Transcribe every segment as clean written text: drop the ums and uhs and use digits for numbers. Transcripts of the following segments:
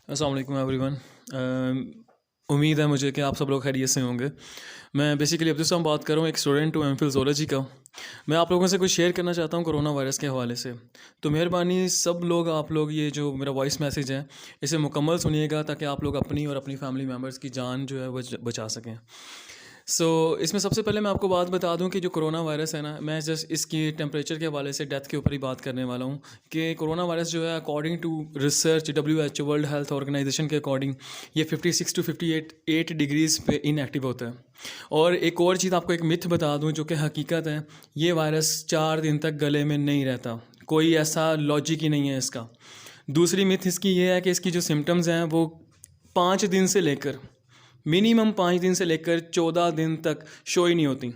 अस्सलाम वालेकुम एवरीवन। उम्मीद है मुझे कि आप सब लोग खैरियत से होंगे। मैं बेसिकली अब्दुल सलाम बात कर रहा हूँ, एक स्टूडेंट हूँ एमफिल ज़ूलॉजी का। मैं आप लोगों से कुछ शेयर करना चाहता हूँ कोरोना वायरस के हवाले से। तो मेहरबानी सब लोग, आप लोग ये जो मेरा वॉइस मैसेज है इसे मुकम्मल सुनिएगा ताकि आप लोग अपनी और अपनी फैमिली मेम्बर्स की जान जो है वो बचा सकें। इसमें सबसे पहले मैं आपको बात बता दूं कि जो कोरोना वायरस है ना, मैं जस्ट इसकी टेम्परेचर के हवाले से डेथ के ऊपर ही बात करने वाला हूं कि कोरोना वायरस जो है according to research WHO world health organisation के अकॉर्डिंग ये 56 to 58 डिग्रीज़ पे इनएक्टिव होता है। और एक और चीज़ आपको एक मिथ बता दूं जो कि हकीकत है, ये वायरस 4 दिन तक गले में नहीं रहता। कोई ऐसा लॉजिक ही नहीं है इसका। दूसरी मिथ इसकी ये है कि इसकी जो सिम्टम्स हैं वो 5 दिन से लेकर मिनिमम 5 दिन से लेकर 14 दिन तक शो ही नहीं होती।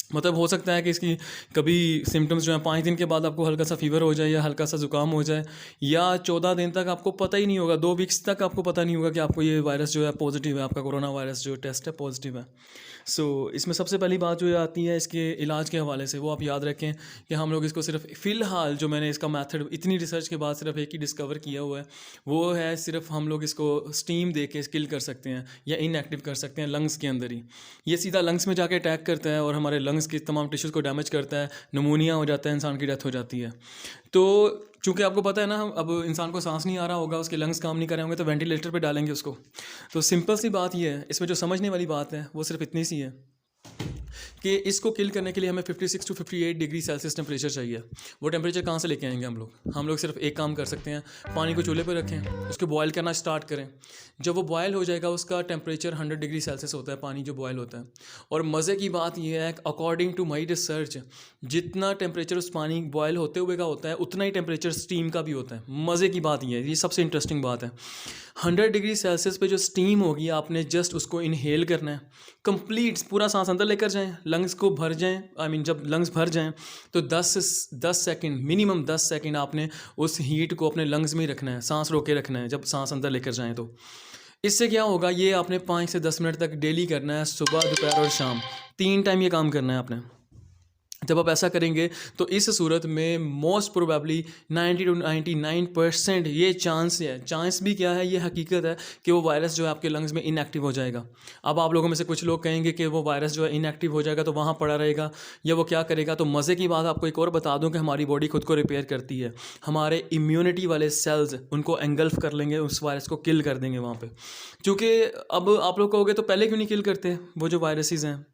मतलब हो सकता है कि इसकी कभी सिम्टम्स जो हैं 5 दिन के बाद आपको हल्का सा फीवर हो जाए या हल्का सा ज़ुकाम हो जाए, या 14 दिन तक आपको पता ही नहीं होगा, 2 वीक्स तक आपको पता नहीं होगा कि आपको ये वायरस जो है पॉजिटिव है, आपका कोरोना वायरस जो टेस्ट है पॉजिटिव है। इसमें सबसे पहली बात जो आती है इसके इलाज के हवाले से, वो आप याद रखें कि हम लोग इसको सिर्फ फ़िलहाल जो मैंने इसका मेथड इतनी रिसर्च के बाद सिर्फ एक ही डिस्कवर किया हुआ है, वो है सिर्फ हम लोग इसको स्टीम दे के किल कर सकते हैं या इनएक्टिव कर सकते हैं लंग्स के अंदर ही। ये सीधा लंग्स में जाके अटैक करता है और हमारे लंग्स की तमाम टिश्यूज़ को डैमेज करता है, नमूनिया हो जाता है, इंसान की डेथ हो जाती है। तो चूँकि आपको पता है ना, अब इंसान को सांस नहीं आ रहा होगा, उसके लंग्स काम नहीं कर रहे होंगे, तो वेंटिलेटर पे डालेंगे उसको। तो सिंपल सी बात ये है, इसमें जो समझने वाली बात है वो सिर्फ इतनी सी है कि इसको किल करने के लिए हमें 56 to 58 डिग्री सेल्सियस टेम्परेचर चाहिए। वो टेम्परेचर कहाँ से लेके आएंगे हम लोग सिर्फ एक काम कर सकते हैं, पानी को चूल्हे पर रखें, उसको बॉयल करना स्टार्ट करें। जब वो बॉयल हो जाएगा, उसका टेम्परेचर 100 डिग्री सेल्सियस होता है, पानी जो बॉयल होता है। और मज़े की बात यह है, अकॉर्डिंग टू माई रिसर्च, जितना टेम्परेचर उस पानी बॉयल होते हुए का होता है उतना ही टेम्परेचर स्टीम का भी होता है। मज़े की बात यह है, ये सबसे इंटरेस्टिंग बात है। 100 डिग्री सेल्सियस पे जो स्टीम होगी, आपने जस्ट उसको इनहेल करना है, कंप्लीट पूरा सांस अंदर लेकर जाएं, लंग्स को भर जाएं। जब लंग्स भर जाएं तो 10 सेकंड, मिनिमम 10 सेकंड आपने उस हीट को अपने लंग्स में ही रखना है, सांस रोके रखना है जब सांस अंदर लेकर जाएं। तो इससे क्या होगा, ये आपने 5 से 10 मिनट तक डेली करना है, सुबह, दोपहर और शाम, 3 टाइम ये काम करना है आपने। जब आप ऐसा करेंगे तो इस सूरत में मोस्ट प्रोबेबली 90 to 99% ये चांस भी क्या है, ये हकीकत है कि वो वायरस जो है आपके लंग्स में इनएक्टिव हो जाएगा। अब आप लोगों में से कुछ लोग कहेंगे कि वो वायरस जो है इनएक्टिव हो जाएगा तो वहाँ पड़ा रहेगा या वो क्या करेगा। तो मज़े की बात आपको एक और बता दूँ कि हमारी बॉडी खुद को रिपेयर करती है। हमारे इम्यूनिटी वाले सेल्स उनको एंगल्फ कर लेंगे, उस वायरस को किल कर देंगे वहाँ पर। क्योंकि अब आप लोग कहोगे तो पहले क्यों नहीं किल करते वो जो वायरसेस हैं,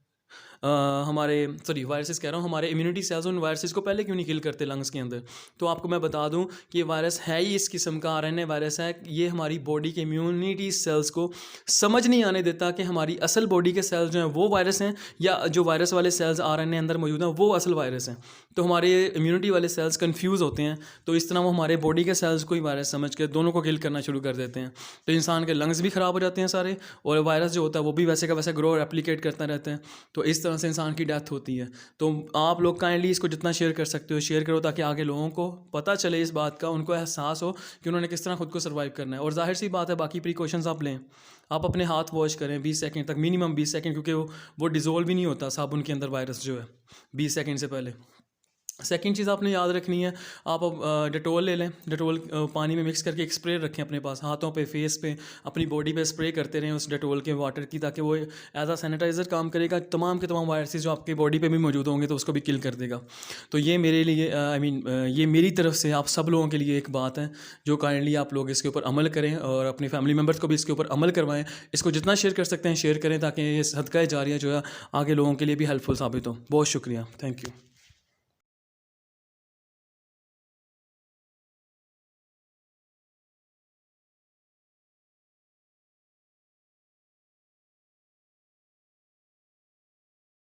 वायरसेस कह रहा हूँ, हमारे इम्यूनिटी सेल्स उन वायरसेस को पहले क्यों नहीं किल करते लंग्स के अंदर। तो आपको मैं बता दूं कि ये वायरस है ही इस किस्म का RNA वायरस है। ये हमारी बॉडी के इम्यूनिटी सेल्स को समझ नहीं आने देता कि हमारी असल बॉडी के सेल्स जो हैं वो वायरस हैं या जो वायरस वाले सेल्स RNA अंदर मौजूद हैं वो असल वायरस हैं। तो हमारे इम्यूनिटी वाले सेल्स कन्फ्यूज़ होते हैं, तो इस तरह वो हमारे बॉडी के सेल्स को ही वायरस समझ के दोनों को किल करना शुरू कर देते हैं। तो इंसान के लंग्स भी ख़राब हो जाते हैं सारे, और वायरस जो होता है वो भी वैसे का वैसे ग्रो और एप्लीकेट करता रहता है। तो इस तरह से इंसान की डेथ होती है। तो आप लोग काइंडली इसको जितना शेयर कर सकते हो शेयर करो, ताकि आगे लोगों को पता चले इस बात का, उनको एहसास हो कि उन्होंने किस तरह खुद को सर्वाइव करना है। और जाहिर सी बात है, बाकी प्रिकॉशंस आप लें, आप अपने हाथ वॉश करें 20 सेकंड तक, मिनिमम 20 सेकंड, क्योंकि वो डिज़ोल्व भी नहीं होता साबुन के अंदर वायरस जो है 20 सेकंड से पहले। सेकंड चीज़ आपने याद रखनी है, आप अब डेटोल ले लें, डेटोल पानी में मिक्स करके एक स्प्रे रखें अपने पास, हाथों पे, फेस पे, अपनी बॉडी पे स्प्रे करते रहें उस डेटोल के वाटर की, ताकि वो एज आ सैनिटाइज़र काम करेगा। तमाम के तमाम वायरसेस जो आपकी बॉडी पे भी मौजूद होंगे तो उसको भी किल कर देगा। तो ये मेरे लिए ये मेरी तरफ से आप सब लोगों के लिए एक बात है जो काइंडली आप लोग इसके ऊपर अमल करें और अपनी फैमिली मेम्बर्स को भी इसके ऊपर अमल करवाएं। इसको जितना शेयर कर सकते हैं शेयर करें, ताकि ये सदका जारिया जो है आगे लोगों के लिए भी हेल्पफुल साबित हो। बहुत शुक्रिया, थैंक यू।